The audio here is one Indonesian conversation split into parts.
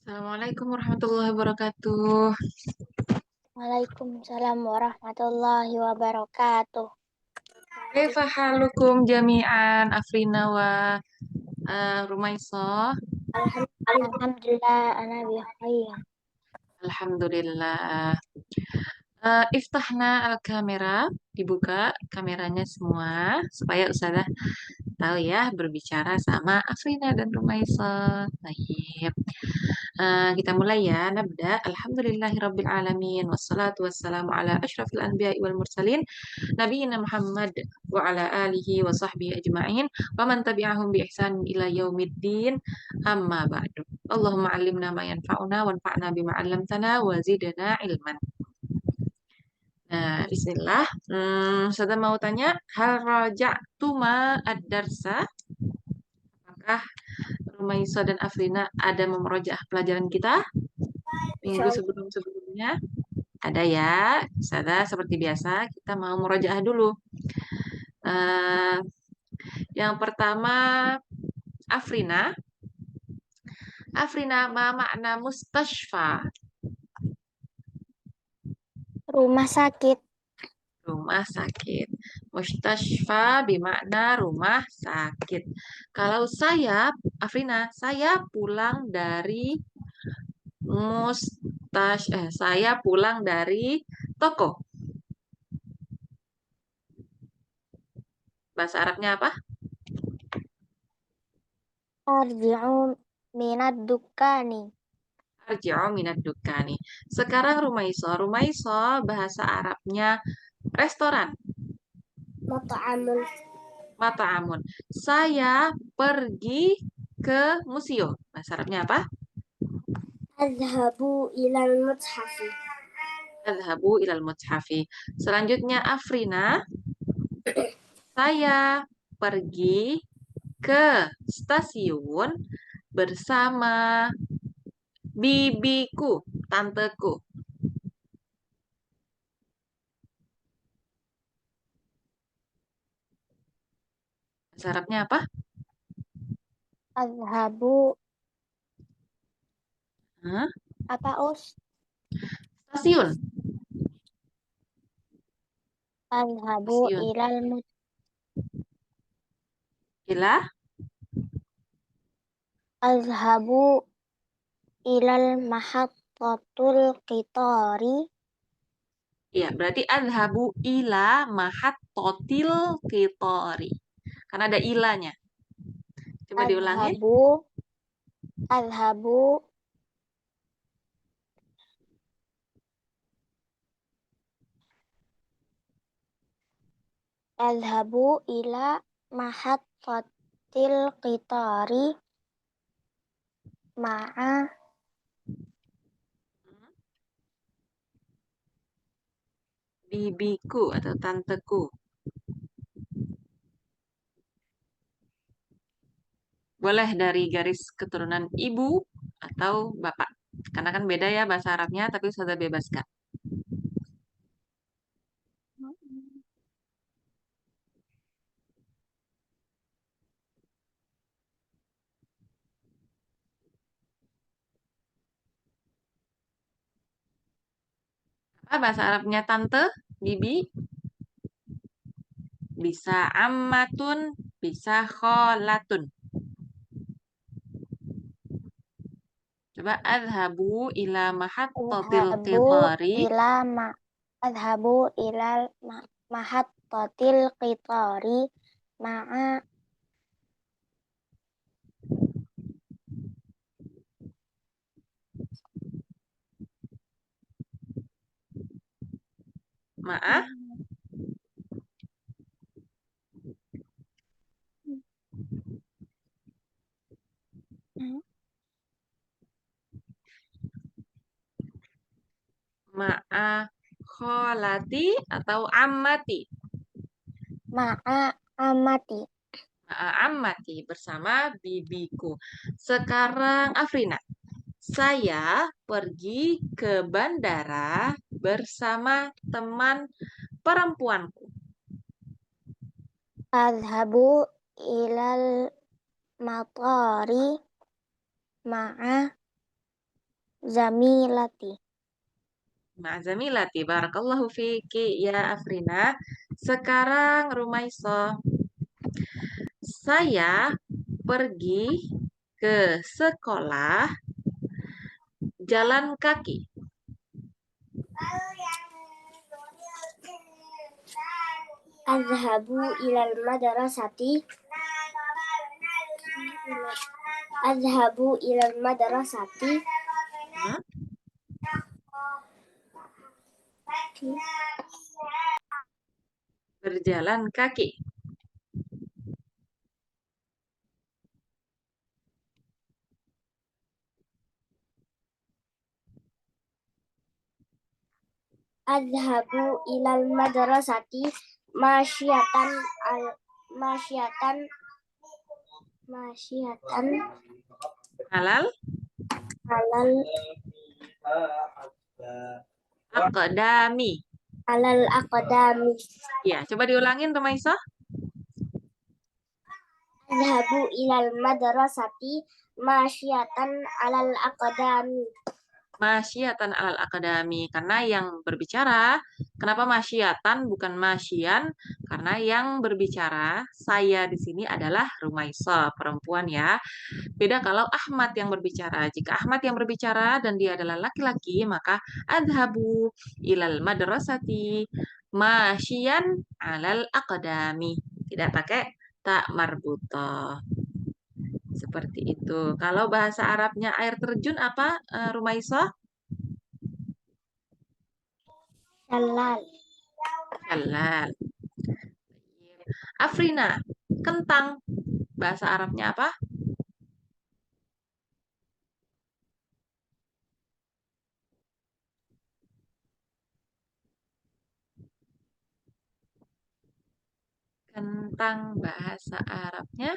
Assalamualaikum warahmatullahi wabarakatuh. Waalaikumsalam warahmatullahi wabarakatuh. Kaifa halukum jami'an Afrina wa Rumaisa? Alhamdulillah, ana bi khair. Alhamdulillah. Iftahna al-kamera, dibuka kameranya semua supaya Ustazah tahu ya berbicara sama Afrina dan Rumaisa. Baik. Kita mulai ya. Nabda. Alhamdulillahirabbil alamin wassalatu wassalamu ala asyrafil anbiya'i wal mursalin nabiyina Muhammad wa ala alihi wa sahbihi ajma'in wa man tabi'ahum bi ihsan ila yaumiddin amma ba'du. Allahumma 'allimna ma yanfa'una wanfa'na bima 'allamtana wa zidna ilman. Nah, bismillah. Saya mau tanya, hal raja'tu ma ad-darsa? Apakah Rumaisa dan Afrina ada memerojah pelajaran kita minggu Insyaallah. sebelum-sebelumnya? Ada ya. Sada seperti biasa kita mau murojaah dulu. Eh, yang pertama Afrina. Afrina, ma makna mustashfa? Rumah sakit. Rumah sakit. Mustashfa bermakna rumah sakit. Kalau saya, Afrina, saya pulang dari saya pulang dari toko. Bahasa Arabnya apa? Arji'u minad dukani. Arji'u minad dukani. Sekarang Rumaiso. Rumaiso bahasa Arabnya restoran. Mat'amun. Mata'amun. Saya pergi ke museum. Bahasa Arabnya apa? Adhabu ilal mutshafi. Adhabu ilal mutshafi. Selanjutnya Afrina, saya pergi ke stasiun bersama bibiku, tanteku. Bahasa Arabnya apa? Adhabu Hah? apa us? Stasiun. Adhabu Stasiun. ilal Ila? Adhabu ilal mahattatul qitari. Iya, berarti adhabu ila mahat totil kitori. Karena ada ilanya. Coba diulangin. Adhabu Adhabu Adhabu ila mahattatil qitari ma'a Bibiku atau tanteku. Boleh dari garis keturunan ibu atau bapak. Karena kan beda ya bahasa Arabnya, tapi sudah bebaskan. Apa bahasa Arabnya tante, bibi? Bisa ammatun, bisa kholatun. Coba adhabu ila mahattatil adhabu qitari. ila ma adhabu ilal mahattatil qitari ma'a Maaf, ma'a kholati atau ammati. ma'a amati. Ammati bersama bibiku. Sekarang Afrina, saya pergi ke bandara bersama teman perempuanku. Adhabu ilal matari ma'a zamilati. Ma'zamilati. Barakallahu fiki ya Afrina. Sekarang Rumaiso. Saya pergi ke sekolah jalan kaki. Adhabu ilal madrasati. Adhabu ilal madrasati. Hah? Berjalan kaki. Adhabu ilal madrasati masyatan al masyatan masyatan Halal alal aqdami. alal aqdami. Ya, coba diulangin Rumaiso. Adhabu ilal madrasati masyatan alal aqdami. Masyiatan alal akadami, karena yang berbicara, kenapa masyiatan bukan masyian? Karena yang berbicara saya di sini adalah Rumaisa, perempuan ya. Beda kalau Ahmad yang berbicara. Jika Ahmad yang berbicara dan dia adalah laki-laki, maka adhabu ilal madrasati masyian alal akadami. Tidak pakai tak marbutoh. Seperti itu. Kalau bahasa Arabnya air terjun apa, Rumaisa? Halal. Halal. Afrina, kentang. Bahasa Arabnya apa? Kentang bahasa Arabnya.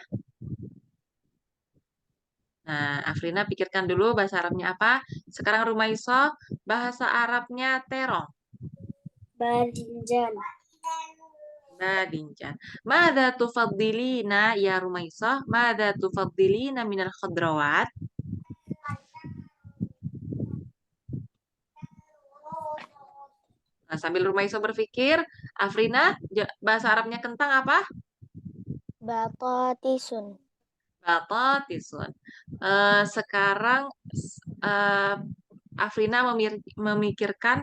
Nah, Afrina pikirkan dulu bahasa Arabnya apa. Sekarang Rumaiso, bahasa Arabnya terong. Badinjan. Badinjan. Mada tufaddilina ya Rumaiso? Mada tufaddilina minal khadrawat? Nah, sambil Rumaiso berpikir, Afrina, bahasa Arabnya kentang apa? Batatisun. Batatisun. Sekarang eh, Afrina memikirkan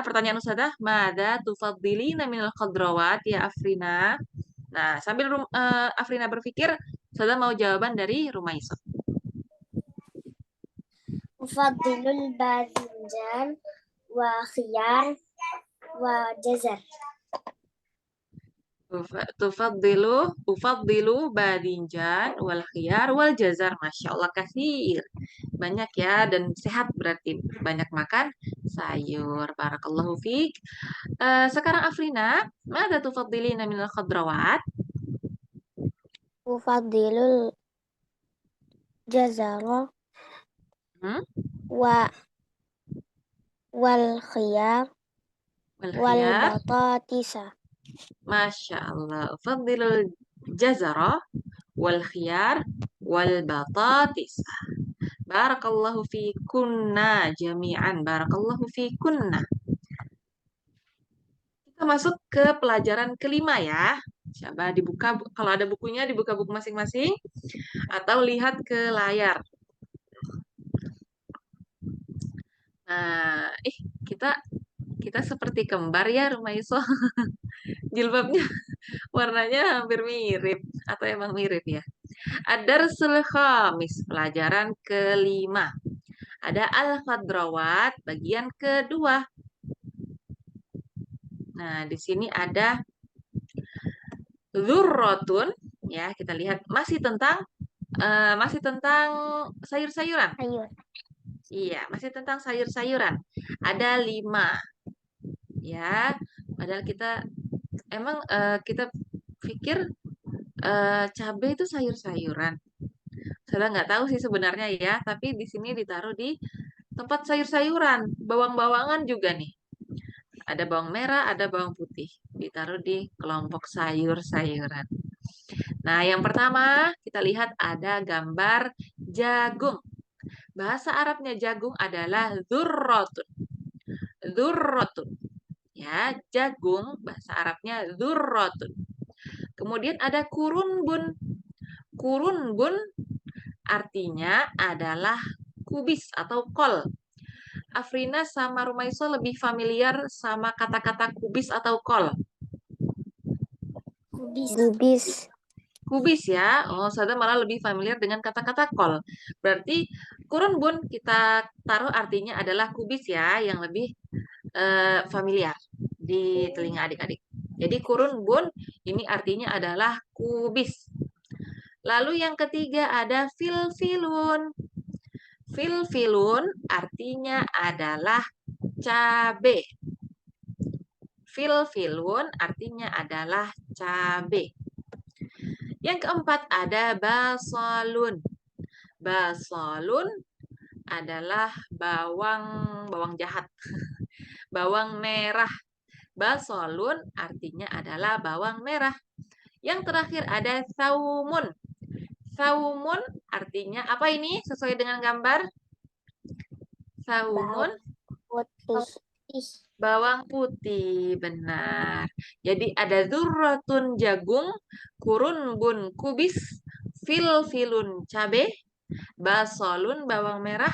pertanyaan Ustazah, mada tufaddilina minal khadrawat ya Afrina. Nah, sambil Afrina berpikir, Ustazah mau jawaban dari Rumaiso. Ufaddilul badinjan wa khiyar wa jazar. Ufaddilu badinjan wal khiyar wal jazar. Masya Allah kasir. Banyak ya dan sehat berarti banyak makan sayur. Barakallahu fiik. Sekarang Afrina, mada tufaddilina minal khadrawat? Ufaddilul jazara Hmm? wa wal khiyar Wal wal khiyar. batatisa. Masya Allah. Ufadilul jazara wal khiyar wal batatis. Barakallahu fi kunna jami'an. Barakallahu fi kunna. Kita masuk ke pelajaran kelima ya. Coba dibuka, kalau ada bukunya dibuka buku masing-masing atau lihat ke layar. Nah, kita kita seperti kembar ya Rumaiso. Jilbabnya warnanya hampir mirip atau emang mirip ya. Ad-darsul khamis, pelajaran kelima. Ada al-khadrawat bagian kedua. Nah, di sini ada dzurratun ya, kita lihat masih tentang sayur-sayuran. Sayur. Iya, masih tentang sayur-sayuran. Ada 5 ya. Padahal kita pikir cabai itu sayur-sayuran. Saya nggak tahu sih sebenarnya ya, tapi di sini ditaruh di tempat sayur-sayuran, bawang-bawangan juga nih. Ada bawang merah, ada bawang putih. Ditaruh di kelompok sayur-sayuran. Nah, yang pertama kita lihat ada gambar jagung. Bahasa Arabnya jagung adalah dzurratun. Dzurratun. Ya, jagung bahasa Arabnya dzurratun. Kemudian ada kurunbun. Kurunbun artinya adalah kubis atau kol. Afrina sama Rumaiso lebih familiar sama kata-kata kubis atau kol. Kubis. Kubis ya. Oh, saya malah lebih familiar dengan kata-kata kol. Berarti kurun bun kita taruh artinya adalah kubis ya, yang lebih familiar di telinga adik-adik. Jadi kurun bun ini artinya adalah kubis. Lalu yang ketiga ada filfilun. Filfilun artinya adalah cabe. Filfilun artinya adalah cabe. Yang keempat ada basolun. Basolun adalah bawang jahat, bawang merah. Basolun artinya adalah bawang merah. Yang terakhir ada saumun. Saumun artinya apa ini sesuai dengan gambar? Saumun Putih. bawang putih, benar. Jadi ada dzurratun jagung, kurunbun kubis, filfilun cabe, basolun bawang merah,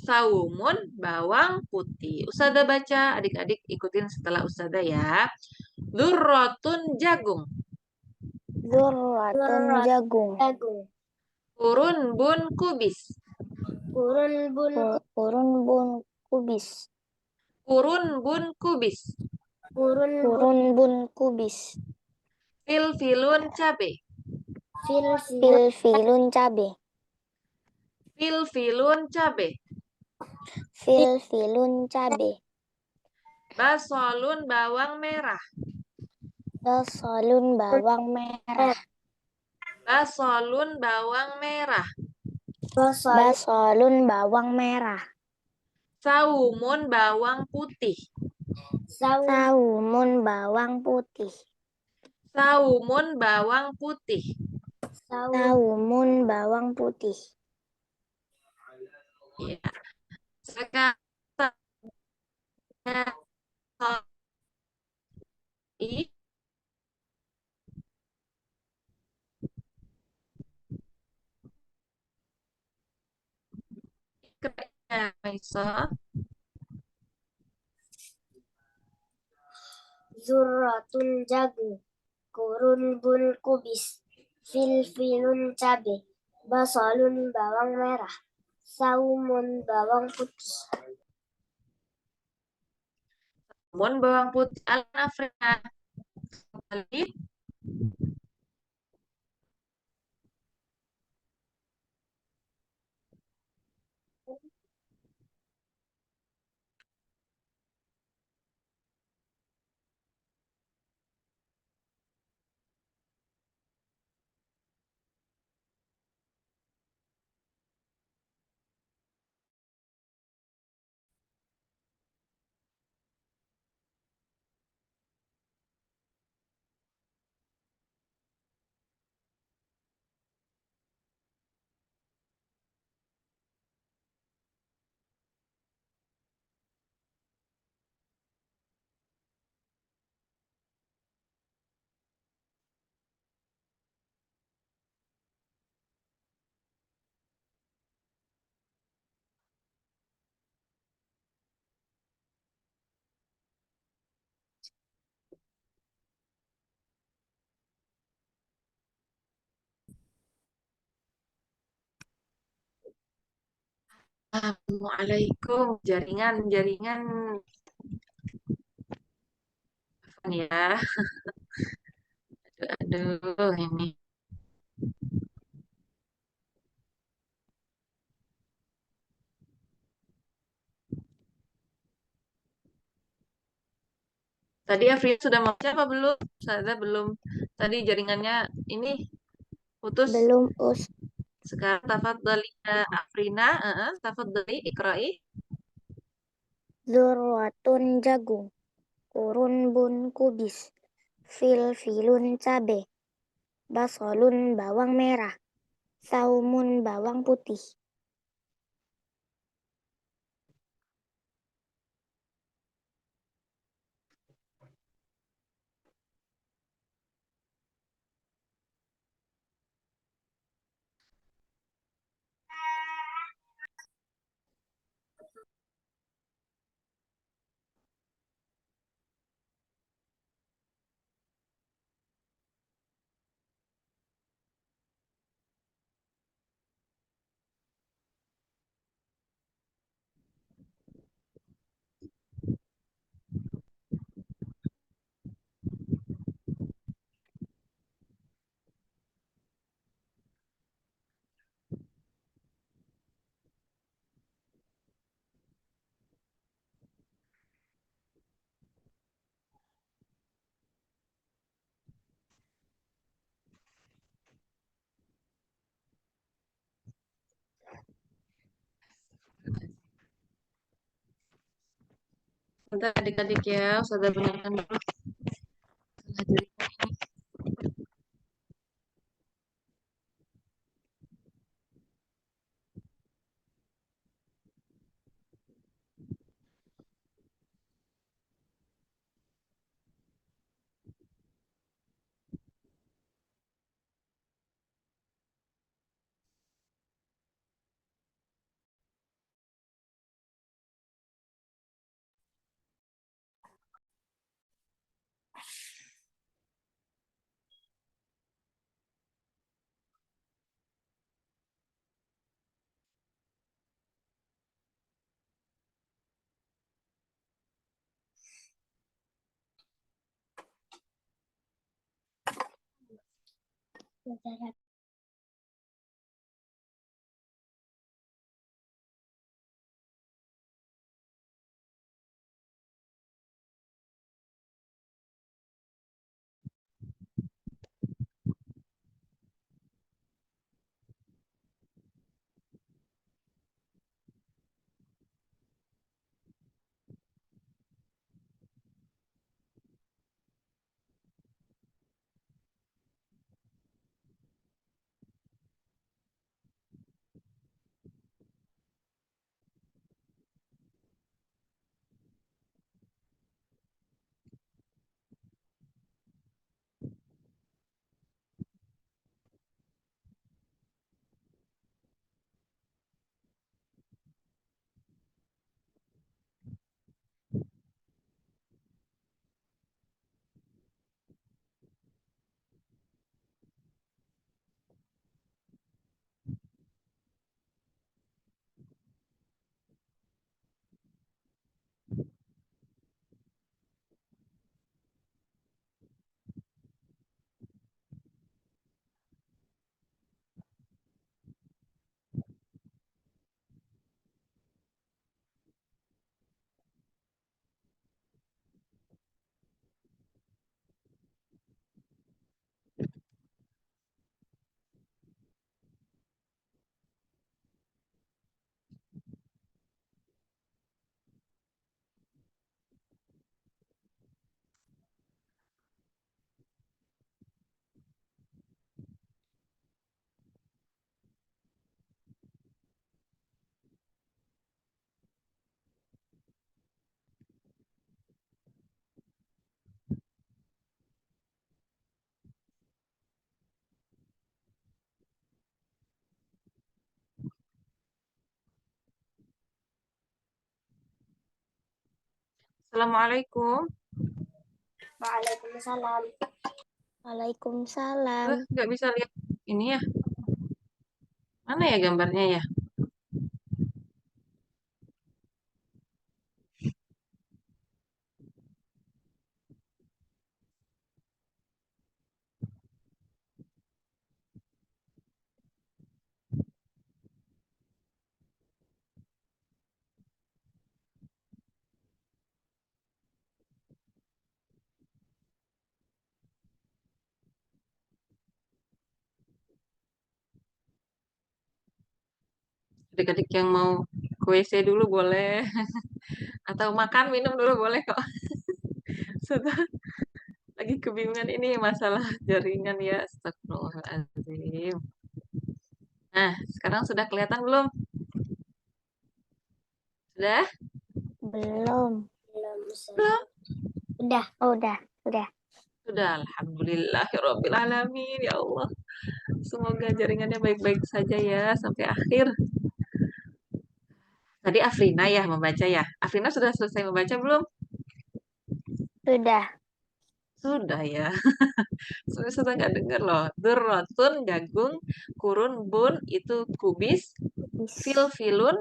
saumun bawang putih. Ustazah baca, adik-adik ikutin setelah Ustazah ya. Dzurratun jagung, Dzurratun jagung. kurunbun kubis, Kurunbun kubis. kurunbun kubis, Kurunbun kubis. filfilun cabe, Filfilun cabe. filfilun cabe, Filfilun cabe. basolun bawang merah, Basolun bawang merah. basolun bawang merah, Basolun bawang merah. saumun bawang putih, Saumun bawang putih. saumun bawang putih. Saumun bawang putih. Ya. Sekarang ini kerja Maisa. Zurratun jagung. Kurunbun kubis. Filfilun cabe. Basolun bawang merah. Saumun bawang putih. Saumun bawang putih ala Afrika. Kembali. Assalamualaikum. Jaringan ya. Aduh, ini. Tadi Afri sudah mau apa belum? Saya belum. Tadi jaringannya ini putus. Belum, Us. Sekarang tafadhali ya Afrina, tafadhali ikra'i. Zurratun jagung. Kurunbun kubis. Filfilun cabe. Basolun bawang merah. Saumun bawang putih. Bentar adik-adik ya, sudah banyakkan dulu. Jadi, Assalamualaikum. Waalaikumsalam. Waalaikumsalam. Nggak bisa lihat ini ya. Mana ya gambarnya ya? Adik-adik yang mau ke WC dulu boleh. Atau makan, minum dulu boleh kok. Sudah lagi kebingungan ini masalah jaringan ya. Astagfirullahaladzim. Nah, sekarang sudah kelihatan belum? Sudah? Belum. Belum? Udah, oh, udah. Sudah. Alhamdulillahirabbil alamin. Ya Allah. Semoga jaringannya baik-baik saja ya sampai akhir. Tadi Afrina ya membaca ya. Afrina sudah selesai membaca belum? Sudah. Sudah ya. Sudah nggak dengar loh. Durrotun jagung, kurun bun itu kubis, fil Bis. filun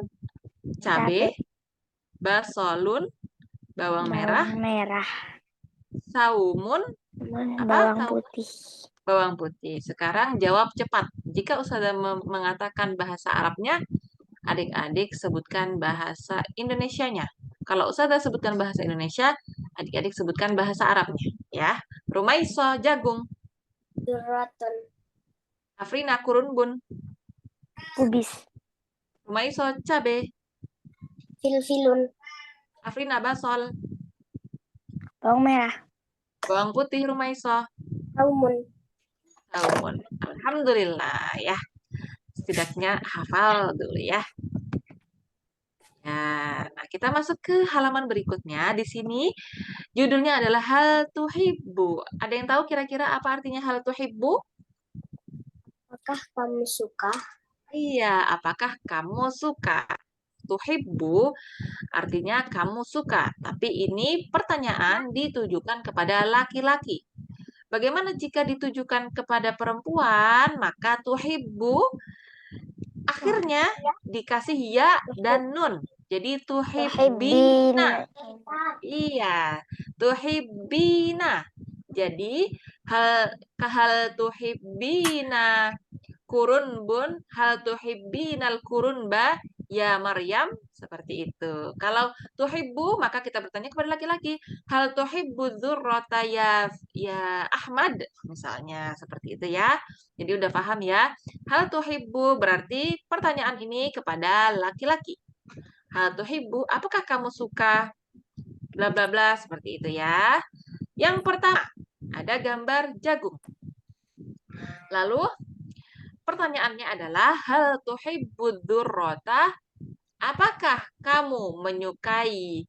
cabe, Cabe. basolun bawang merah, Bawang merah. saumun apa? Bawang putih. Bawang putih. Sekarang jawab cepat. Jika Ustazah mengatakan bahasa Arabnya, adik-adik sebutkan bahasa Indonesianya. Kalau Ustazah sebutkan bahasa Indonesia, adik-adik sebutkan bahasa Arabnya. Ya, Rumaiso jagung, Durratun. Afrina kurun bun, Kubis. Rumaiso cabe, Filfilun. Afrina basol, Bawang merah. Bawang putih Rumaiso. Saumun. Saumun. Alhamdulillah ya. Setidaknya hafal dulu ya. Ya, nah kita masuk ke halaman berikutnya. Di sini judulnya adalah hal tuhibbu. Ada yang tahu kira-kira apa artinya hal tuhibbu? Apakah kamu suka? Iya, apakah kamu suka? Tuhibbu artinya kamu suka. Tapi ini pertanyaan ditujukan kepada laki-laki. Bagaimana jika ditujukan kepada perempuan? Maka tuhibbu akhirnya dikasih ya dan nun. Jadi Tuhibbin. tuhibbina. Iya, tuhibbina. Jadi hal tuhibbina kurun bun hal tuhibbinal kurunba ya Maryam seperti itu. Kalau tuhibbu maka kita bertanya kepada laki-laki, hal tuhibbu dzurrata ya Ahmad misalnya seperti itu ya. Jadi udah paham ya. Hal tuhibbu berarti pertanyaan ini kepada laki-laki. Hal tuhibbu apakah kamu suka bla bla bla seperti itu ya. Yang pertama ada gambar jagung. Lalu pertanyaannya adalah hal tuhibbud dzurrata? Apakah kamu menyukai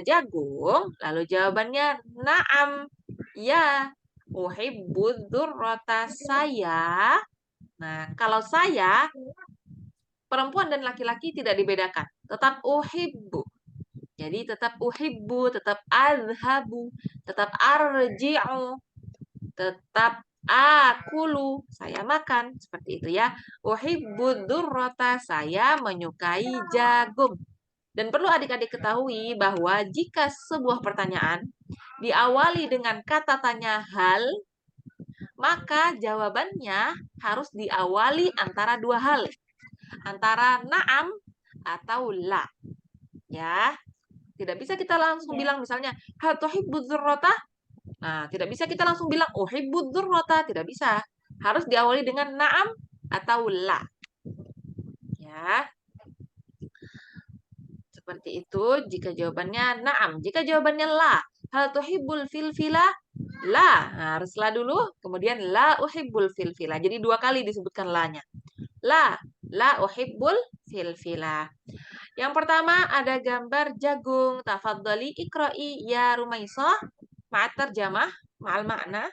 jagung? Lalu jawabannya na'am. Ya, uhibbud dzurrata saya. Nah, kalau saya perempuan dan laki-laki tidak dibedakan. Tetap uhibbu. Jadi tetap uhibbu, tetap azhabu, tetap arji'u, tetap akulu, saya makan, seperti itu ya. Uhibbud dzurrata, saya menyukai jagung. Dan perlu adik-adik ketahui bahwa jika sebuah pertanyaan diawali dengan kata tanya hal, maka jawabannya harus diawali antara dua hal. Antara na'am atau la. Ya, tidak bisa kita langsung bilang misalnya hal tuhibbud dzurrata. Nah, tidak bisa kita langsung bilang uhibbud dzurrata, tidak bisa. Harus diawali dengan na'am atau la. Ya. Seperti itu jika jawabannya na'am. Jika jawabannya la, hal tuhibbul filfila? La. Nah, harus la dulu, kemudian la uhibbul filfila. Jadi dua kali disebutkan la-nya. La uhibbul filfila. Yang pertama ada gambar jagung. Tafadhali ikra'i ya Rumaisah. Ma'at terjemah, ma'al makna.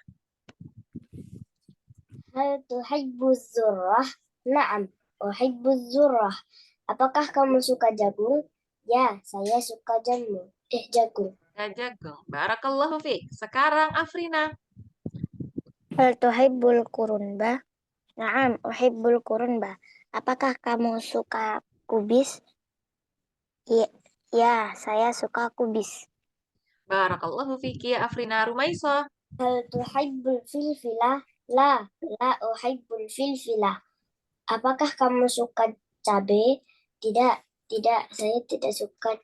Hal tuhibbuz zurrah? Naam, uhibbuz zurrah. Apakah kamu suka jagung? Ya, saya suka jagung. Jagung. Ya, jagung. Barakallahu fiik. Sekarang Afrina. Hal tuhibbul kurunba? Naam, uhibbul kurunba. Apakah kamu suka kubis? Ya, saya suka kubis. Barakallahu fiik ya Afrina. Rumaisah. Hal tuhibbul filfila? La uhibbul filfila. Apakah kamu suka cabai? Tidak, saya tidak suka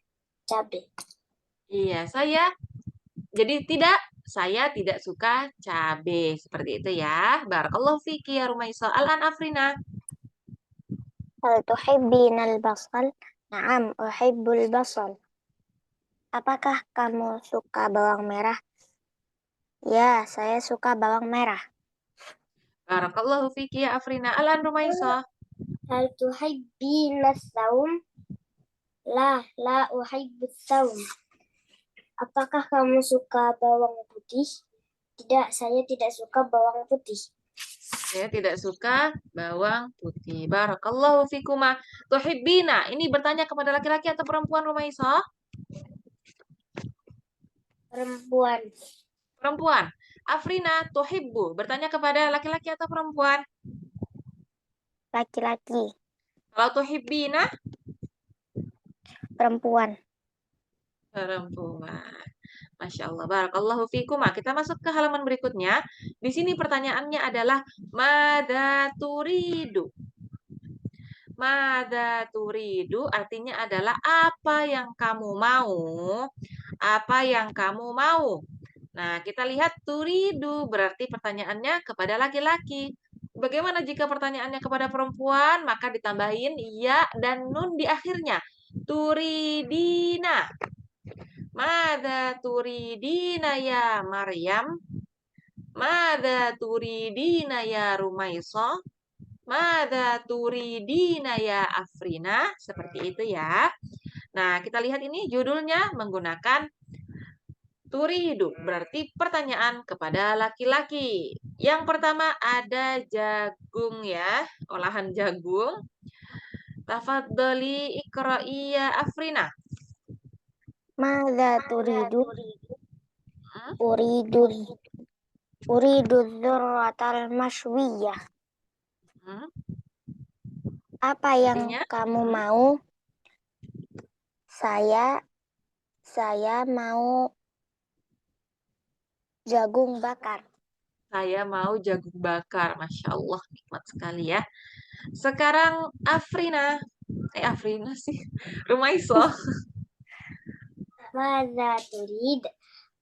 cabai. Iya, saya tidak suka cabai. Seperti itu ya. Barakallahu fiki ya Rumaisa. Al-an Afrina. Hal tuhibbinal basal? Naam, uhibbul basal. Apakah kamu suka bawang merah? Ya, saya suka bawang merah. Barakallahu fiki ya Afrina. Al-an Rumaisa. Hal tuhibbinas saum? La uhibbus saum. Apakah kamu suka bawang putih? Tidak, saya tidak suka bawang putih. Saya tidak suka bawang putih. Barakallahu fikuma. Tuhibbina. Ini bertanya kepada laki-laki atau perempuan Rumaisa? Perempuan. Perempuan. Afrina tuhibbu. Bertanya kepada laki-laki atau perempuan? Laki-laki. Kalau tuhibbina? Perempuan. Perempuan. Masya Allah. Barakallahu fikum. Kita masuk ke halaman berikutnya. Di sini pertanyaannya adalah Mada turidu. Mada turidu artinya adalah apa yang kamu mau? Apa yang kamu mau? Nah, kita lihat turidu berarti pertanyaannya kepada laki-laki. Bagaimana jika pertanyaannya kepada perempuan? Maka ditambahin ya dan nun di akhirnya. Turidina. Mada turidina ya Maryam? Mada turidina ya Rumaisa? Mada turidina ya Afrina? Seperti itu ya. Nah, kita lihat ini judulnya menggunakan turidu. Berarti pertanyaan kepada laki-laki. Yang pertama ada jagung ya, olahan jagung. Tafadhali iqra'i ya Afrina. Mada turidu? Hmm? Uridu uridu dzurratal mashwiyah. Hmm? Apa yang Artinya? kamu Hmm? mau? Saya mau jagung bakar. Saya mau jagung bakar. Masya Allah, nikmat sekali ya. Sekarang Afrina. Afrina sih. Rumaiso. Mada turid?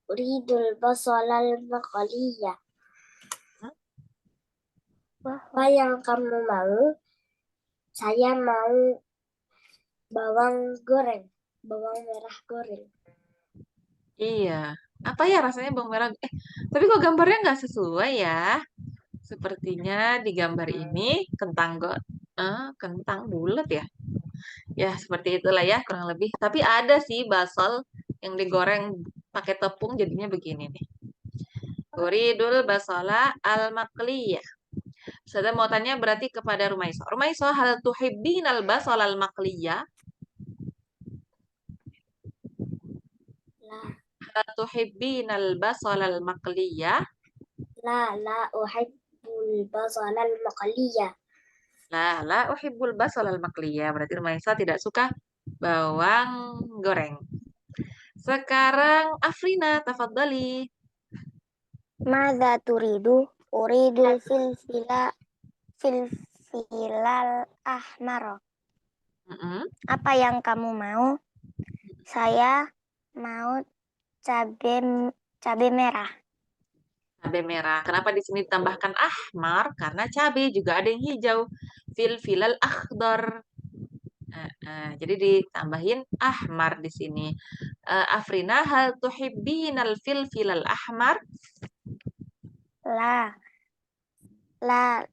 Uridul basalal maqaliyah. Apa yang kamu mau? Saya mau bawang goreng, bawang merah goreng. Iya. Apa ya rasanya bawang merah? Tapi kok gambarnya nggak sesuai ya? Sepertinya di gambar ini kentang bulat ya. Ya, seperti itulah ya kurang lebih. Tapi ada sih basol yang digoreng pakai tepung jadinya begini nih. Uridul basola al-makliyah. Saya mau tanya berarti kepada Rumaiso. Rumaiso, hal tuhibbinal basol al-makliyah? La, Hal tuhibbinal basol al-makliyah? la uhibbul basalal maqaliyah. La uhibbul basol al-makliyah. Berarti Rumaiso tidak suka bawang goreng. Sekarang Afrina, tafadhali. Mada turidu? Uridul filfilal ahmar. Mm-mm. Apa yang kamu mau? Saya mau cabai cabai merah. Cabai merah. Kenapa di sini ditambahkan ahmar? Karena cabai juga ada yang hijau. Filal akhdar. Jadi ditambahin ahmar di sini. Afrina, hal tuhibbinal filal ahmar? La, la,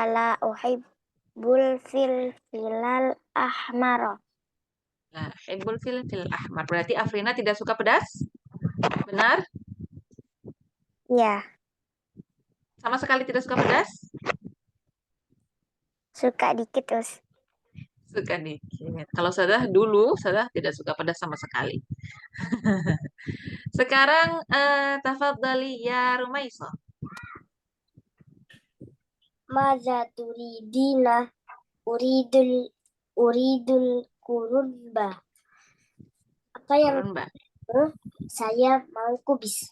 la uhibbul filfilal ahmar. Nah, hibbul fil ahmar. Berarti Afrina tidak suka pedas? Benar? Ya, Sama sekali tidak suka pedas? suka dikit terus. Suka dikit. Kalau saya tidak suka pedas sama sekali. Sekarang tafadhali ya Rumaiso. Maza turidina? Uridul uridul kurunba. Apa yang Turun, Mbak. saya mau kubis?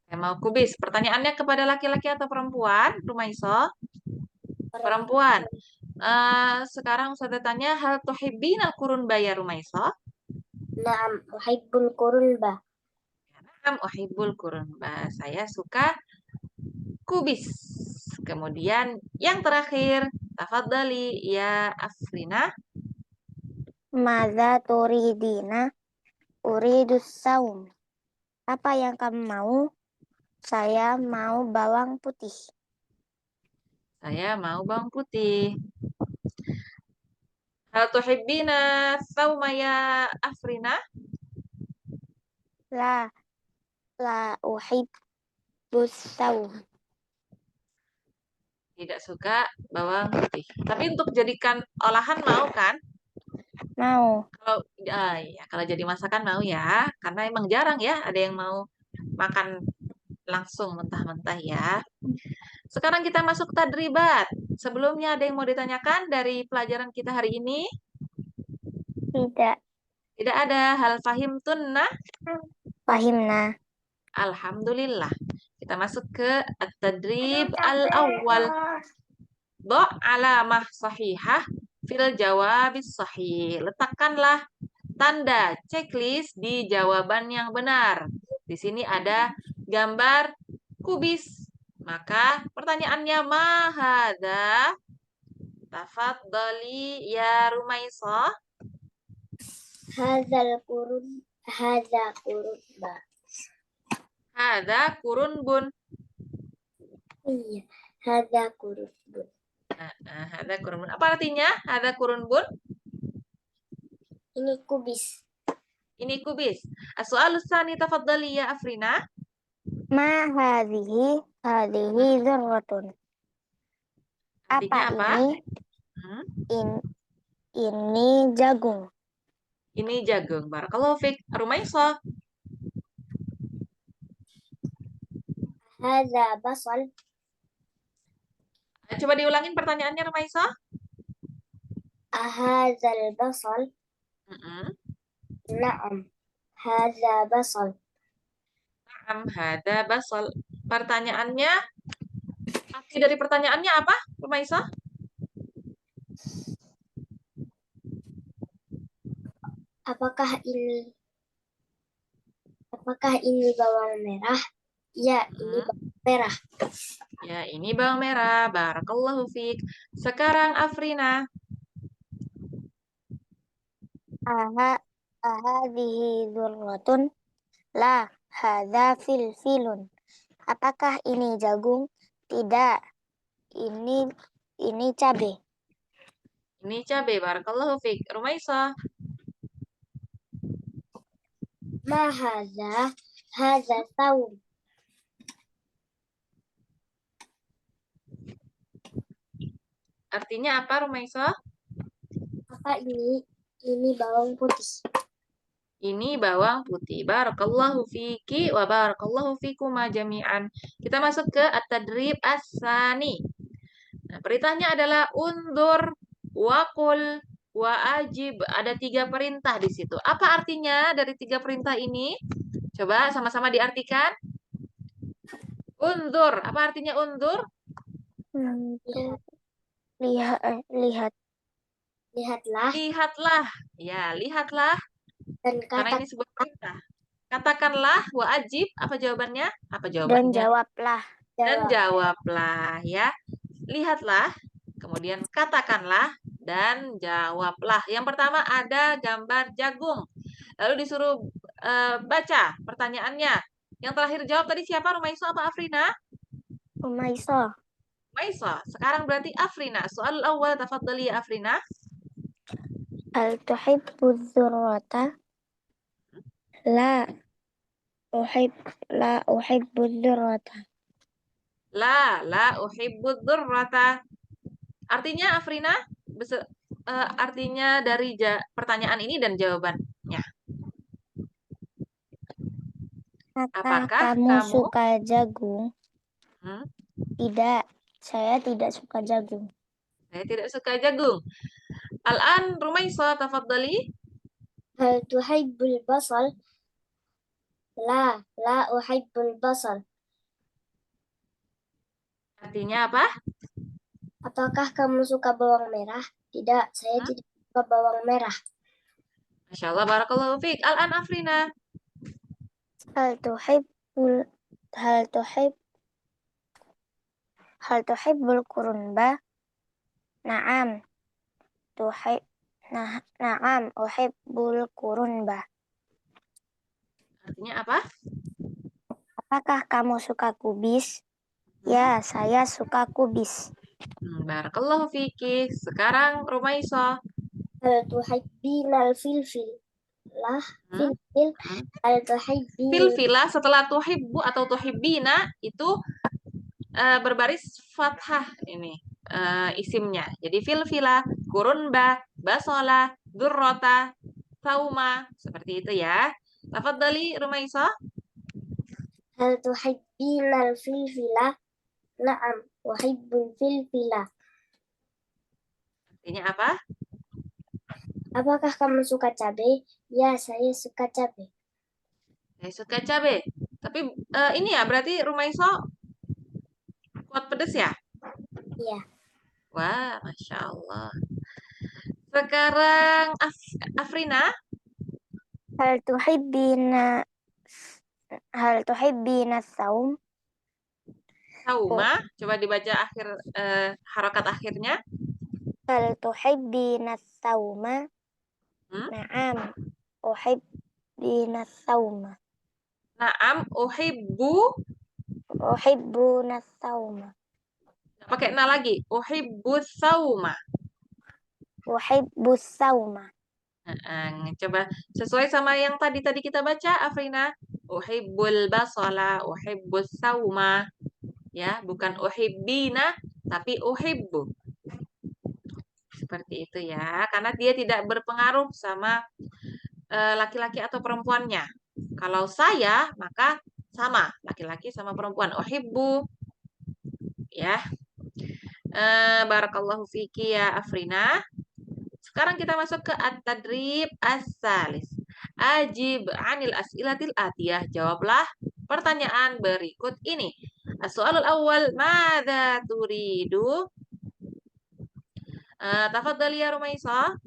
Saya mau kubis. Pertanyaannya kepada laki-laki atau perempuan, Rumaiso? Perempuan. Sekarang saya tanya, hal tuhibbinal kurunba ya Rumaiso? Naam, uhibbul kurunba. Naam, uhibbul kurunba. Saya suka kubis. Kemudian yang terakhir, tafadhali ya Afrina. Maza turidina? Uridus saum. Apa yang kamu mau? Saya mau bawang putih. Saya mau bawang putih. Hal tuhibbina sauma ya Afrina? La, la uhibbus saum. Tidak suka bawang putih. Tapi untuk jadikan olahan mau kan? Mau. Kalau jadi masakan mau ya, karena emang jarang ya ada yang mau makan langsung mentah-mentah ya. Sekarang kita masuk tadribat. Sebelumnya ada yang mau ditanyakan dari pelajaran kita hari ini? Tidak. Tidak ada. Hal fahim tunnah? Fahimna. Alhamdulillah. Kita masuk ke at-tadrib al-awwal. Do' alamah sahihah fil jawabis sahih. Letakkanlah tanda checklist di jawaban yang benar. Di sini ada gambar kubis. Maka pertanyaannya mahada. Tafadhali ya Rumaisa. Hadzal kurun. Hadza kurunba. Hadza kurun bun. Iya. Hadza kurunbun. Hadza kurun bun. Apa artinya? Hadza kurun bun. Ini kubis. Ini kubis. As-soalus tsani tafadhali ya Afrina. Ma hadhihi hadhihi dzurratun. Apa Artinya apa? ini? Hmm? Ini jagung. Ini jagung. Barakallahu fik. Rumaisa. Hadza basal. Coba diulangin pertanyaannya Rumaisa. Ahadzal basal. Na'am. Hadza basal. Hadza basal. Pertanyaannya, arti dari pertanyaannya apa, Rumaisa? Apakah ini bawang merah? Ya, ini bawang merah. Ya, ini bawang merah. Barakallahu fik. Sekarang Afrina. Ahadhihi dzurratun? La, hadza filfilun. Apakah ini jagung? Tidak. Ini cabai. Ini cabai. Barakallahu fik. Rumaisa. Ma hadza? Hadza saum. Artinya apa, Rumaisa? Apa ini? Ini bawang putih. Ini bawang putih. Barakallahu fiki wa barakallahu fikuma jami'an. Kita masuk ke at-tadrib as-sani. Nah, perintahnya adalah undur, wakul, wa ajib. Ada 3 perintah di situ. Apa artinya dari 3 perintah ini? Coba sama-sama diartikan. Undur. Apa artinya undur? Lihat. Lihatlah Lihatlah. Ya, lihatlah. dan Karena ini sebuah perintah. Katakanlah wa ajib. Apa jawabannya? Apa Dan jawabannya? jawablah. Dan jawablah ya. Lihatlah, kemudian katakanlah dan jawablah. Yang pertama ada gambar jagung. Lalu disuruh baca pertanyaannya. Yang terakhir jawab tadi siapa? Rumaiso apa Afrina? Rumaiso. Rumaiso. Sekarang berarti Afrina. Soal awal tafadhali ya Afrina. Hal tuhibbu dzurrata? La uhibbu dzurrata. La uhibbud dzurrata. Artinya Afrina artinya dari pertanyaan ini dan jawabannya. Apakah kamu kamu suka jagung? Tidak, saya tidak suka jagung. Saya tidak suka jagung. Al-an Rumaisa tafadhali. hal tuhibbul basal? La uhibbul basal. Artinya apa? Apakah kamu suka bawang merah? Tidak, saya tidak suka bawang merah. Masya Allah, barakallahu fiik. Al-an Afrina. Hal tuhibbul kurunba? Na'am. Na'am, uhibbul kurunba. Artinya apa? Apakah kamu suka kubis? Ya, saya suka kubis. Barakallahu fiiki. Sekarang Rumaisa. Hal tuhibbinal filfil? Filfil. Hal tuhibbin. Filfila setelah tuhibbu atau tuhibbina itu berbaris fathah ini isimnya. Jadi filfila, kurunba, basola, durrota, sauma. Seperti itu ya. Tafadhali Rumaisa. Hal tuhibbinal filfila? Na'am, uhibbul filfila. Artinya apa? Apakah kamu suka cabai? Ya, saya suka cabai. Saya suka cabai. Tapi ini ya berarti Rumaiso kuat pedes ya? Iya. Wah, Masya Allah. Sekarang Afrina. Hal tuhibbina saum? Sauma. Coba dibaca harokat akhirnya. Hal tuhibbina sauma? Hmm? Na'am, uhibbina sauma. Naam, uhibbu. Uhibbuna sauma. Nggak pakai na lagi. Uhibbu sauma. Uhibbus sauma. Coba sesuai sama yang tadi kita baca, Afrina. Uhibbul basala, uhibbus sauma. Ya, bukan uhibbina, tapi uhibbu. Seperti itu ya, karena dia tidak berpengaruh sama laki-laki atau perempuannya. Kalau saya, maka sama laki-laki sama perempuan. Uhibbu. Ya. Barakallahu fiki ya Afrina. Sekarang kita masuk ke at-tadrib as-salis. Ajib anil as'ilatil atiyah. Jawablah pertanyaan berikut ini. As-soalul awal, madza turidu? Tafadhali ya Rumaisa.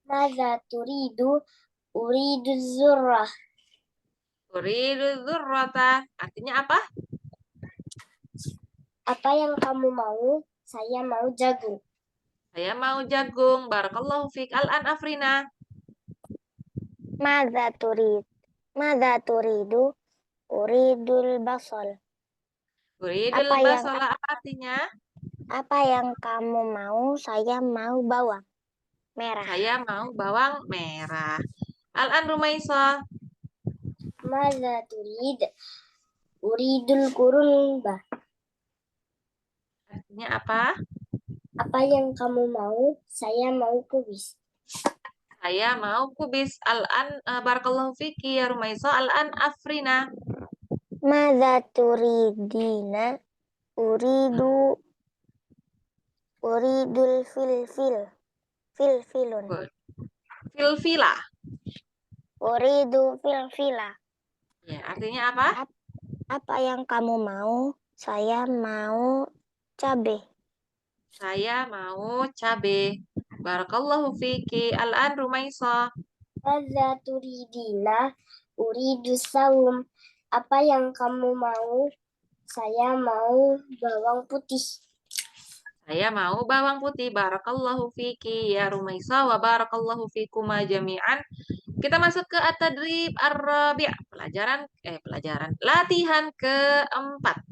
Madza turidu? Uridu zurrah. Turidu dzurrata. Artinya apa? Apa yang kamu mau? Saya mau jagung. Saya mau jagung. Barakallahu fik. Al-an Afrina. Madza turid? Madza turidu? Uridul basal. Turidul basala. Apa artinya? Apa yang kamu mau? Saya mau bawang merah. Saya mau bawang merah. Al-an Rumaisa. Madza turid? Uridul kurunba. Artinya apa? Apa yang kamu mau? Saya mau kubis. Saya mau kubis. Al-an barakallahu fiki ya Rumaisa. Al-an Afrina. Madza turidina? Uridul filfilun. Filfila. Uridu filfila. Ya, artinya apa? Apa yang kamu mau? Saya mau cabai. Saya mau cabe. Barakallahu fiki. Al-an Rumaisa. Madza turidina? Uridu saum. Apa yang kamu mau? Saya mau bawang putih. Saya mau bawang putih. Barakallahu fiki ya Rumaisa wa barakallahu fikuma jami'an. Kita masuk ke at-tadrib ar-rabi'. Pelajaran. Latihan keempat.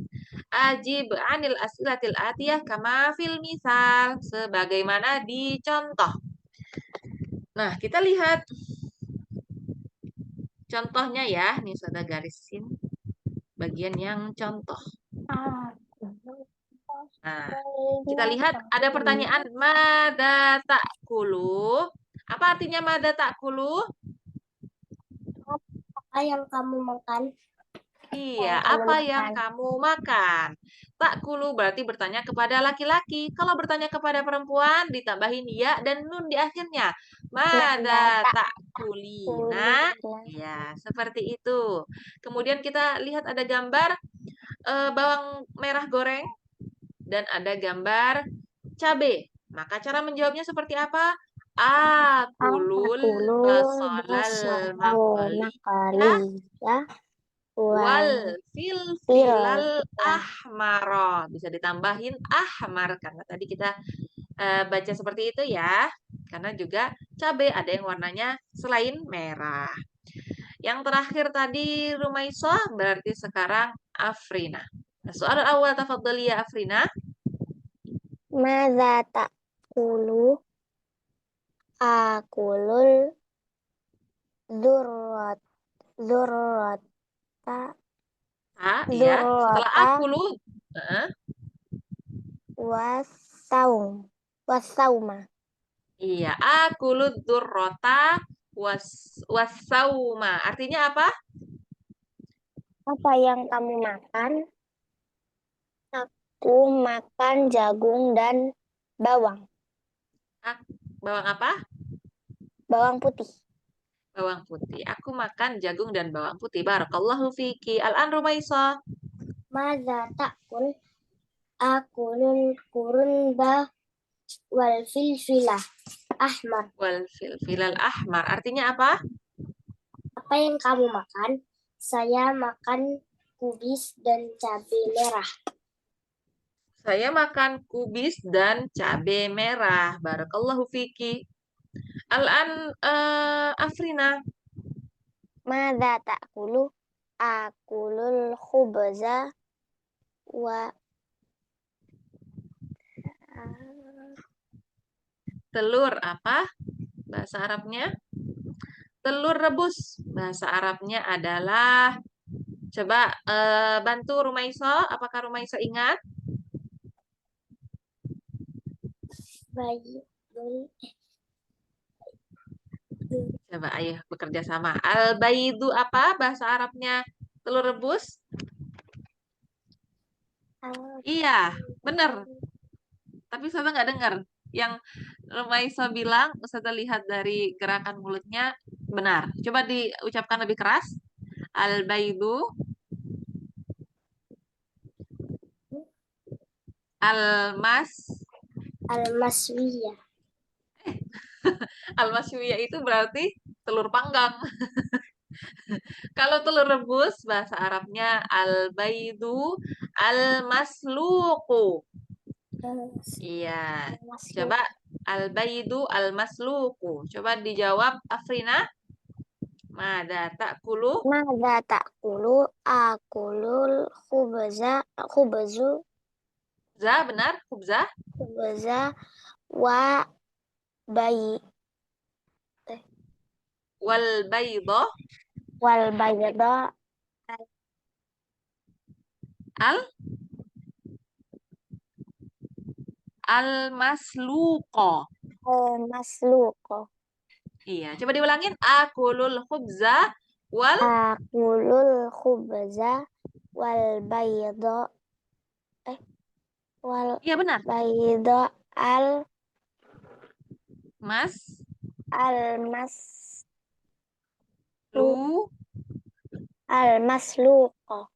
Ajib anil as'ilatil atiyah kama fil misal. Sebagaimana di contoh. Nah, kita lihat contohnya ya. Nih sudah garisin bagian yang contoh. Nah, kita lihat ada pertanyaan mada ta'kulu. Apa artinya mada ta'kulu? Apa yang kamu makan? Iya, apa yang kamu makan? Ta'kulu berarti bertanya kepada laki-laki. Kalau bertanya kepada perempuan ditambahin ya dan nun di akhirnya. Mada ta'kulina? Ya, seperti itu. Kemudian kita lihat ada gambar bawang merah goreng dan ada gambar cabe. Maka cara menjawabnya seperti apa? Akulul basolal makali ya. wal filfilal ahmaro. Bisa ditambahin ahmar karena tadi kita baca seperti itu ya. Karena juga cabai ada yang warnanya selain merah. Yang terakhir tadi Rumaisah berarti sekarang Afrina. Nah, soal awal tafadhali ya Afrina. Madza ta'kulu? Akulul dzurrata Ya, setelah akulu wasauma. iya, akulu dzurrata wasauma. Artinya apa? Apa yang kamu makan? Aku makan jagung dan bawang. Bawang apa? Bawang putih. Bawang putih. Aku makan jagung dan bawang putih. Barakallahu fiki. Al-an Rumaisa. Madza ta'kul? Akulul kurunba wal filfilah ahmar. Wal filfilal ahmar. Artinya apa? Apa yang kamu makan? Saya makan kubis dan cabai merah. Saya makan kubis dan cabai merah. Barakallahu fiki. Al-an Afrina. Madza ta'kulu? Akulul khubza wa Telur apa? Bahasa Arabnya? Telur rebus. Bahasa Arabnya adalah, coba bantu Rumaiso. Apakah Rumaiso ingat? Bayi. Coba ayo bekerja sama. Al-baidu apa bahasa Arabnya? Telur rebus? Iya, benar. Tapi Ustazah nggak dengar. Yang Rumaiso bilang, Ustazah lihat dari gerakan mulutnya, benar. Coba diucapkan lebih keras. Al-baidu, al-mas, Al-maswiyah. al-masywiya itu berarti telur panggang. Kalau telur rebus, bahasa Arabnya al-baidu al-masluku. Iya. Coba al-baidu al-masluku. Coba dijawab Afrina. Mada ta'kulu? Madza ta'kulu? Akulul khubzu Za benar, khubza. khubza wa bayi Wal baydo wal bayda al al-masluko. masluko. Iya, coba diulangin. Akulul khubza wal. Akulul khubza wal bayda wal Iya benar. bayda Mas al mas lu. al masluko.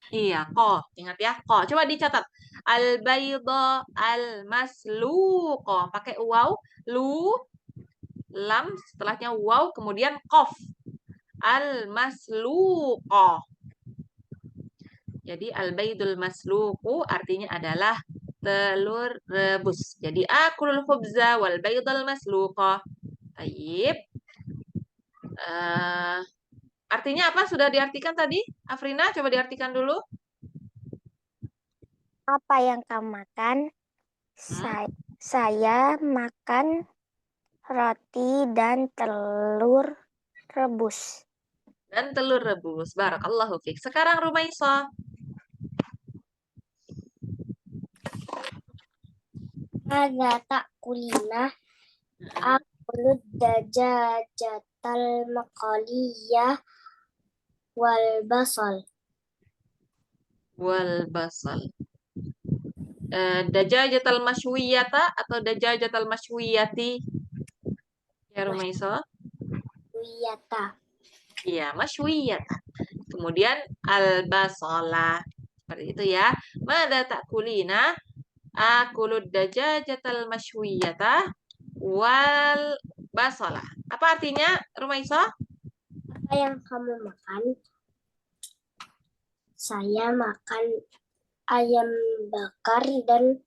Iya, ko. Ingat ya, ko. Coba dicatat. Al baydo al masluko. Pakai waw, lu, lam, setelahnya waw, kemudian kof. Al masluko. Jadi al baydul masluku artinya adalah telur rebus. Jadi akulul khubza wal baydul masluko. Taib. Artinya apa? Sudah diartikan tadi? Afrina, coba diartikan dulu. Apa yang kamu makan? Saya makan roti dan telur rebus. Dan telur rebus. Barakallahu fiik. Sekarang Rumaiso. Mada ta'kulina? Akulud dajajatal maqaliyah wal basal. Wal basal. Dajajatal masywiyata atau dajajatal masywiyati? Ya Rumaiso. Wiyata. Iya, masywiyata. Kemudian al-basala. Seperti itu ya. Mada ta'kulina? Akulud dajajatal masywiyata wal basala. Apa artinya, Rumaiso? Apa yang kamu makan? Saya makan ayam bakar dan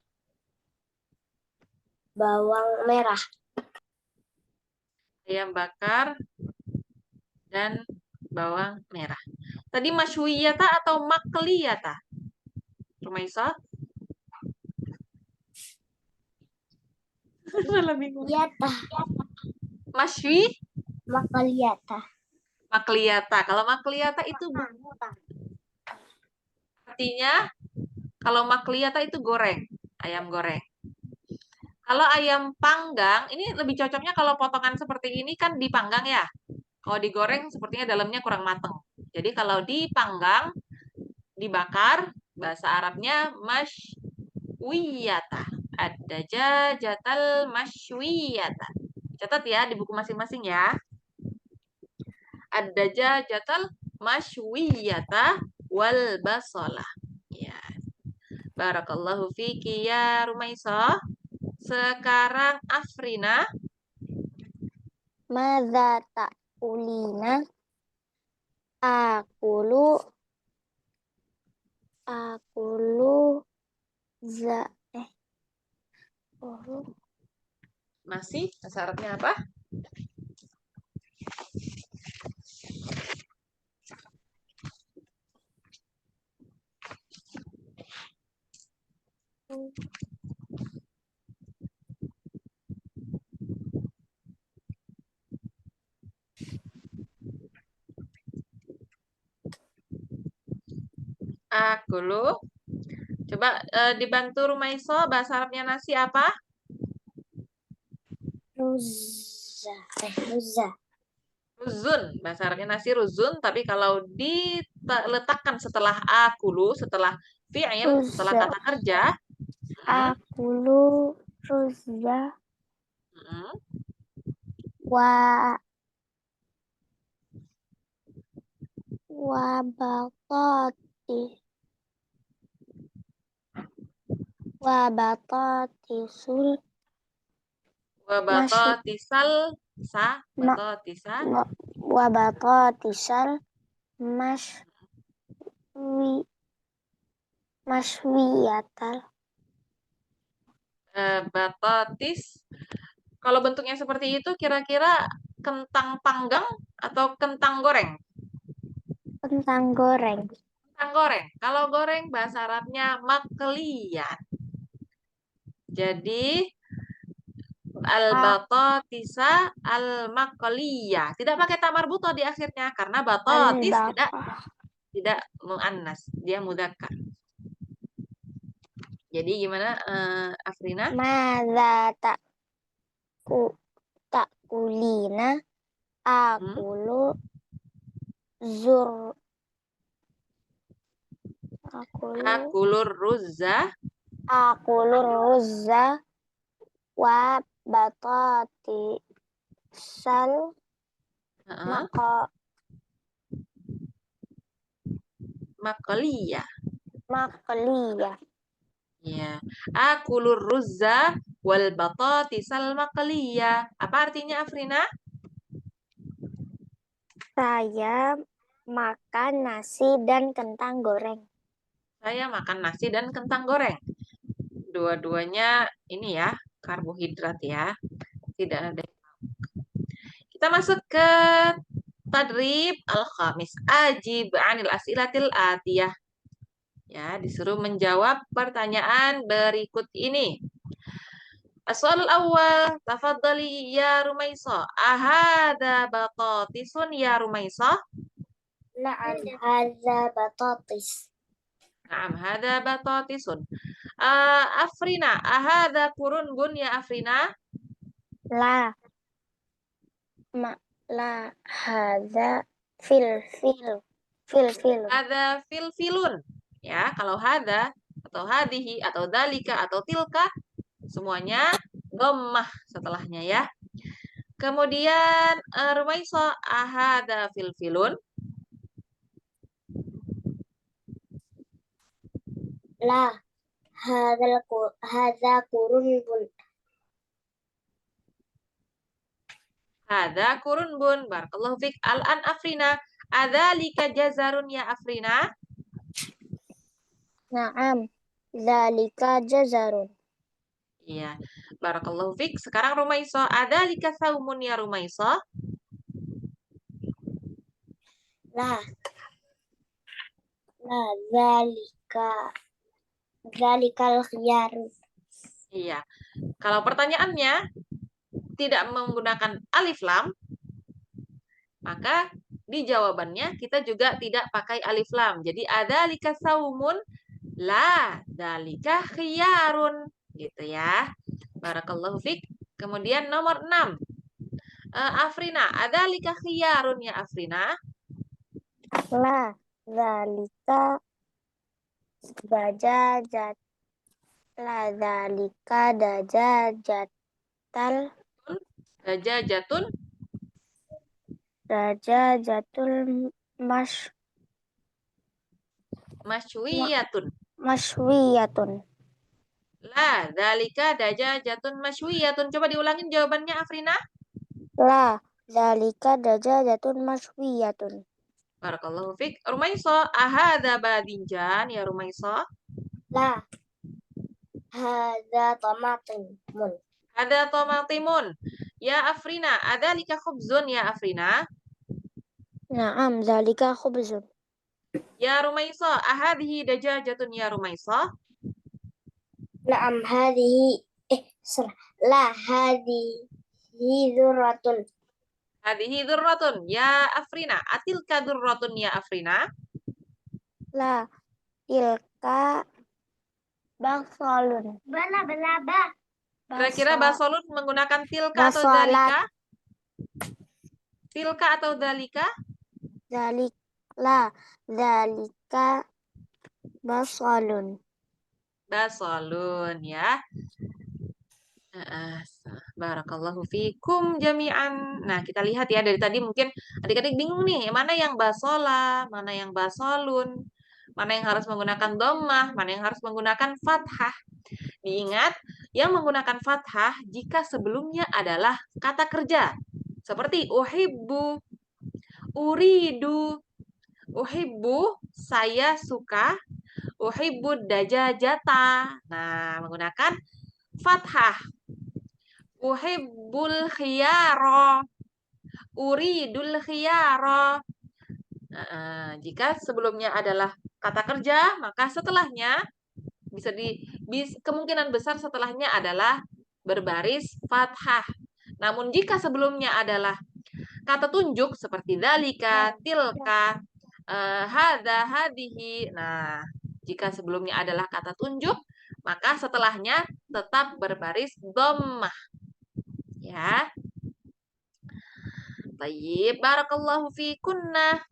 bawang merah. Ayam bakar dan bawang merah. Tadi masywiyata atau makliyata? Rumaiso? Malah bingung. Wiyata. Masywi? Makaliyata. Makliyata. Kalau makliyata itu artinya, kalau makliyata itu goreng, ayam goreng. Kalau ayam panggang, ini lebih cocoknya kalau potongan seperti ini kan dipanggang ya. Kalau digoreng sepertinya dalamnya kurang mateng. Jadi kalau dipanggang, dibakar, bahasa Arabnya masywiyata. Ad-dajajatal masywiyata. Catat ya di buku masing-masing ya. Ad-dajajatal masywiyata wal basala. Ya. Barakallahu fiki ya Rumaiso. Sekarang Afrina. Madza ta'kulina? Akulu za oh, Masih bahasa Arabnya apa? Akulu. Coba dibantu Rumaiso, bahasa Arabnya nasi apa? Ruzza. Ruzza. Ruzun. Bahasa Arabnya nasi ruzun, tapi kalau diletakkan setelah akulu, setelah fi'il, setelah ruzza kata kerja, akulu ruzza hmm, wa batati batatisul wabato masy tisal sa, ma, bato tisa, batatisal maswi maswiyatal batotis. Kalau bentuknya seperti itu, kira-kira kentang panggang atau kentang goreng? kentang goreng Kentang goreng. Kalau goreng bahasa Arabnya makliyah. Jadi al-batatisa al-makliyah. Tidak pakai tamar buto di akhirnya karena batatis tidak muannas, dia mudzakkar. Jadi gimana Afrina? Madza takulina akulu zur Akulur ruzza. akulu ruzza wa batatisal Makliyah. makliyah. Ya. Akulur ruzza wal batatisal makliyah. Apa artinya Afrina? Saya makan nasi dan kentang goreng. Saya makan nasi dan kentang goreng. Dua-duanya ini ya, karbohidrat ya. Tidak ada. Kita masuk ke tadrib al-khamis. Ajib anil asilatil atiyah. Ya, disuruh menjawab pertanyaan berikut ini. As-soal awal, tafadhali ya Rumaisa. Ahada batatisun ya Rumaisa? Na'am, hadza batatis. Naam, hada batatisun. Afrina, ahada kurunbun ya Afrina? La hadza fil. Hada filfilun. Ya, kalau hada atau hadihi atau dalika atau tilka semuanya dhammah setelahnya ya. Kemudian Rumaisa, ahada filfilun? La, hadza kurunbun. Hada kurunbun. Barakallahu fik. Al-an Afrina. Adzalika jazarun ya Afrina? Naam, zalika jazarun. Iya. Barakallahu fik. Sekarang Rumaisa, adzalika saumun ya Rumaisa? La, zalikal khiyaru. Iya. Kalau pertanyaannya tidak menggunakan alif lam, maka di jawabannya kita juga tidak pakai alif lam. Jadi adzalika saumun, la dzalika khiyarun. Gitu ya. Barakallahu fik. Kemudian nomor 6. Afrina, adzalika khiyarun ya Afrina? La, zalika dajajat. La, zalika dajajatal. Dajajatun. Dajajatul Masywiyatun. maswiyatun. La, dzalika dajajatun masywiyatun. Coba diulangin jawabannya Afrina. La, zalika dajajatun maswiyatun. Barakallahu fik. Rumaisa, ahadza badinjan ya Rumaisa? La, Hada tomatimun. Ada tomatimun. Ya Afrina, ada lika khubzun ya Afrina. نعم ذلك خبز. Ya Rumaisa, ahadhihi dajajatun ya Rumaisa. Naam hadhihi la hadhihi dzurratun. Hadhihi dzurratun ya Afrina. Atilka dzurratun ya Afrina. لا تلك بصل. Bala bala ba. Kira-kira basolun menggunakan tilka atau Basolat. dalika? Tilka atau dalika? ذلك لا ذلك بصل. Basolun ya. Barakallahu fikum jami'an. Nah, kita lihat ya dari tadi mungkin adik-adik bingung nih, mana yang basola, mana yang basolun, mana yang harus menggunakan dhammah, mana yang harus menggunakan fathah. Diingat, yang menggunakan fathah jika sebelumnya adalah kata kerja. Seperti uhibbu, uridu, uhibbu, saya suka, uhibbu dajajata. Nah, menggunakan fathah. Uhibbul khiyara, uridul khiyara. Jika sebelumnya adalah kata kerja, maka setelahnya kemungkinan besar setelahnya adalah berbaris fathah. Namun jika sebelumnya adalah kata tunjuk seperti dalika, tilka, hadza, hadihi. Nah, jika sebelumnya adalah kata tunjuk, maka setelahnya tetap berbaris dhammah. Ya. Baik, barakallahu fikunna.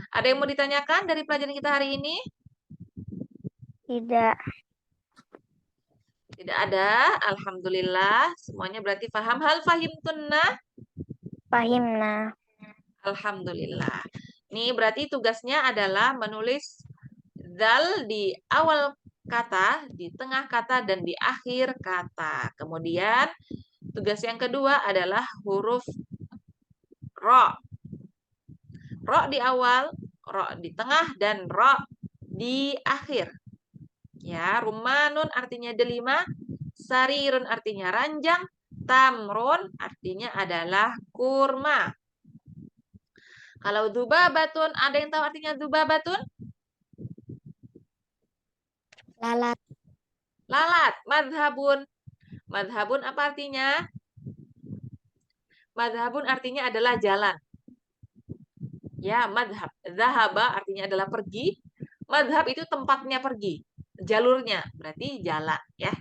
Ada yang mau ditanyakan dari pelajaran kita hari ini? Tidak. Tidak ada. Alhamdulillah. Semuanya berarti paham. Hal fahimtunna? Fahimna. Alhamdulillah. Ini berarti tugasnya adalah menulis dal di awal kata, di tengah kata, dan di akhir kata. Kemudian tugas yang kedua adalah huruf ro. Ro di awal, ro di tengah, dan ro di akhir. Ya, rumanun artinya delima, sarirun artinya ranjang, tamrun artinya adalah kurma. Kalau dubabatun, ada yang tahu artinya dubabatun? Lalat. Lalat, madhabun. Madhabun apa artinya? Madhabun artinya adalah jalan. Ya, madhab. Zahaba artinya adalah pergi. Madhab itu tempatnya pergi. Jalurnya, berarti jalan. Ya.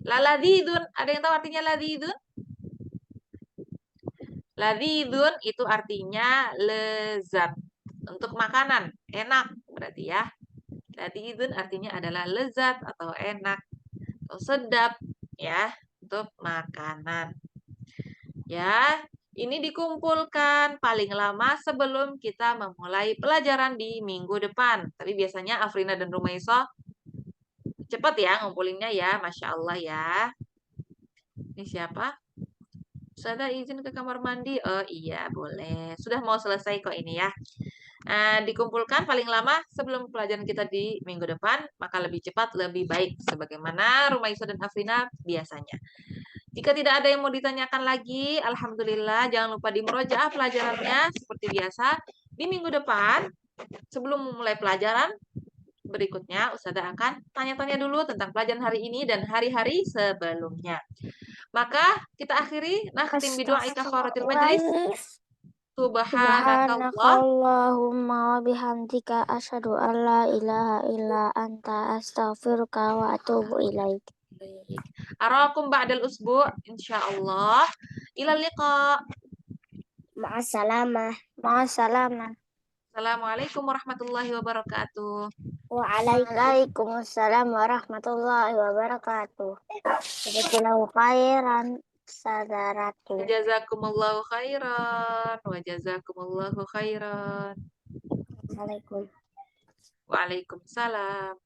Laladidun, ada yang tahu artinya ladidun? Ladidun itu artinya lezat. Untuk makanan, enak berarti ya. Ladidun artinya adalah lezat atau enak atau sedap ya untuk makanan. Ya, ini dikumpulkan paling lama sebelum kita memulai pelajaran di minggu depan. Tapi biasanya Afrina dan Rumaiso cepat ya ngumpulinnya ya, Masya Allah ya. Ini siapa? Sada izin ke kamar mandi? Oh iya, boleh. Sudah mau selesai kok ini ya. Dikumpulkan paling lama sebelum pelajaran kita di minggu depan, maka lebih cepat, lebih baik. Sebagaimana Rumaiso dan Afrina biasanya. Jika tidak ada yang mau ditanyakan lagi, Alhamdulillah, jangan lupa dimurojaah pelajarannya seperti biasa. Di minggu depan, sebelum memulai pelajaran berikutnya, Ustazah akan tanya-tanya dulu tentang pelajaran hari ini dan hari-hari sebelumnya. Maka kita akhiri nakhtim bidu'a kafaratil majlis. Subhanakallah. Subhanakallahumma wa bihamdika asyhadu an la ilaha illa anta astaghfiruka wa atubu ilaik. Arakum ba'dal usbu' insyaallah. Ilal liqa. Ma'assalamah. Ma'assalamah. Assalamualaikum warahmatullahi wabarakatuh. Waalaikumsalam warahmatullahi wabarakatuh. Jazakallahu khairan saudaraku. Jazakumullahu khairan wa jazakumullahu khairan. Assalamualaikum. Waalaikumsalam.